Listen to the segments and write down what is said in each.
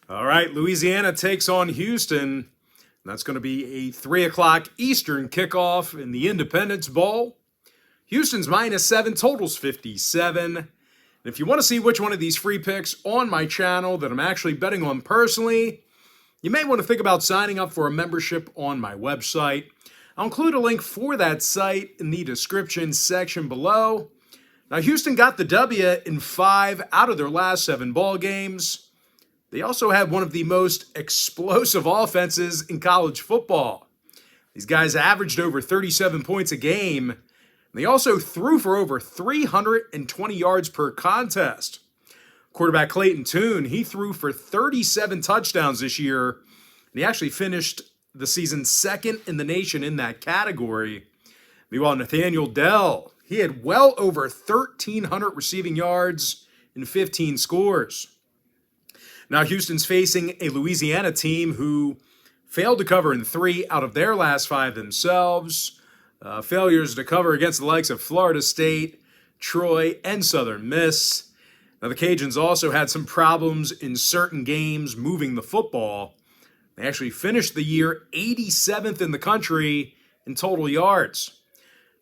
All right, Louisiana takes on Houston. That's going to be a 3 o'clock Eastern kickoff in the Independence Bowl. Houston's -7, totals 57. And if you want to see which one of these free picks on my channel that I'm actually betting on personally, you may want to think about signing up for a membership on my website. I'll include a link for that site in the description section below. Now, Houston got the W in 5 out of their last 7 ball games. They also have one of the most explosive offenses in college football. These guys averaged over 37 points a game. They also threw for over 320 yards per contest. Quarterback Clayton Tune, he threw for 37 touchdowns this year, and he actually finished the season second in the nation in that category. Meanwhile, Nathaniel Dell, he had well over 1,300 receiving yards and 15 scores. Now, Houston's facing a Louisiana team who failed to cover in 3 out of their last 5 themselves. Failures to cover against the likes of Florida State, Troy, and Southern Miss. Now, the Cajuns also had some problems in certain games moving the football. They actually finished the year 87th in the country in total yards.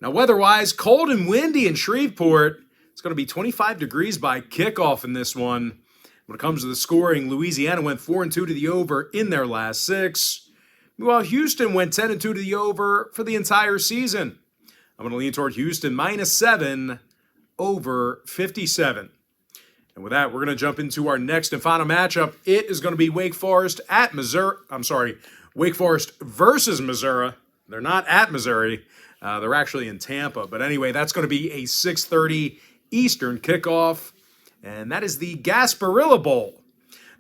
Now, weather-wise, cold and windy in Shreveport. It's going to be 25 degrees by kickoff in this one. When it comes to the scoring, Louisiana went 4-2 to the over in their last 6. Meanwhile, Houston went 10-2 to the over for the entire season. I'm going to lean toward Houston -7 over 57. And with that, we're going to jump into our next and final matchup. It is going to be Wake Forest versus Missouri. They're not at Missouri. They're actually in Tampa. But anyway, that's going to be a 6:30 Eastern kickoff. And that is the Gasparilla Bowl.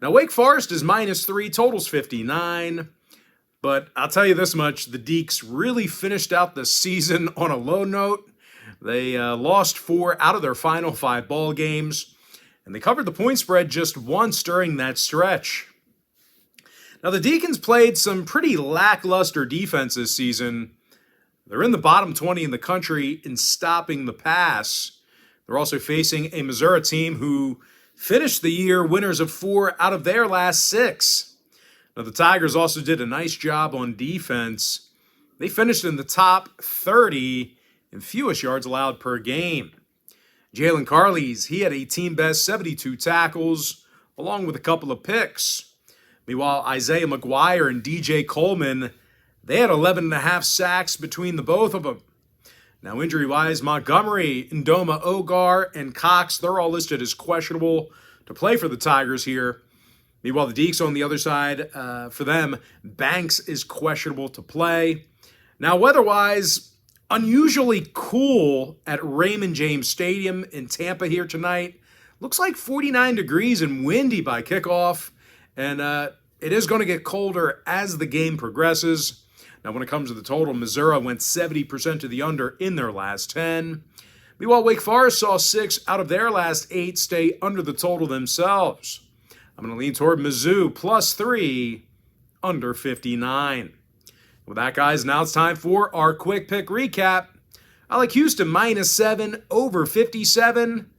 Now, Wake Forest is -3, totals 59. But I'll tell you this much, the Deacs really finished out the season on a low note. They lost 4 out of their final 5 ball games, and they covered the point spread just once during that stretch. Now, the Deacons played some pretty lackluster defense this season. They're in the bottom 20 in the country in stopping the pass. They're also facing a Missouri team who finished the year winners of 4 out of their last 6. Now, the Tigers also did a nice job on defense. They finished in the top 30 in fewest yards allowed per game. Jalen Carleys, he had a team-best 72 tackles, along with a couple of picks. Meanwhile, Isaiah McGuire and DJ Coleman, they had 11.5 sacks between the both of them. Now, injury-wise, Montgomery, Ndoma Ogar, and Cox, they're all listed as questionable to play for the Tigers here. Meanwhile, the Deacs on the other side, for them, Banks is questionable to play. Now, weather-wise, unusually cool at Raymond James Stadium in Tampa here tonight. Looks like 49 degrees and windy by kickoff, and it is going to get colder as the game progresses. Now, when it comes to the total, Missouri went 70% to the under in their last 10. Meanwhile, Wake Forest saw 6 out of their last 8 stay under the total themselves. I'm going to lean toward MIZZOU +3 under 59. With that, guys, now it's time for our quick pick recap. I like Houston -7 over 57.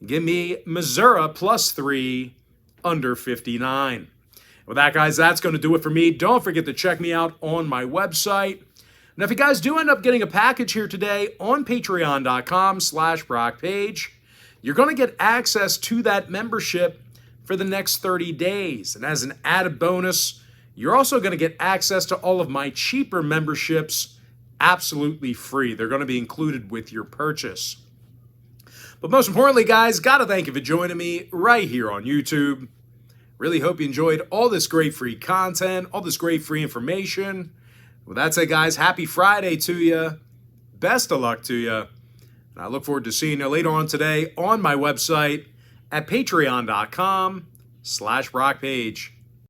Give me Missouri +3 under 59. With that, guys, that's going to do it for me. Don't forget to check me out on my website. Now, if you guys do end up getting a package here today on patreon.com/BrockPage, you're going to get access to that membership for the next 30 days. And as an added bonus, you're also going to get access to all of my cheaper memberships absolutely free. They're going to be included with your purchase. But most importantly, guys, got to thank you for joining me right here on YouTube. Really hope you enjoyed all this great free content, all this great free information. With that said, guys, happy Friday to you. Best of luck to you. And I look forward to seeing you later on today on my website at patreon.com/BrockPage.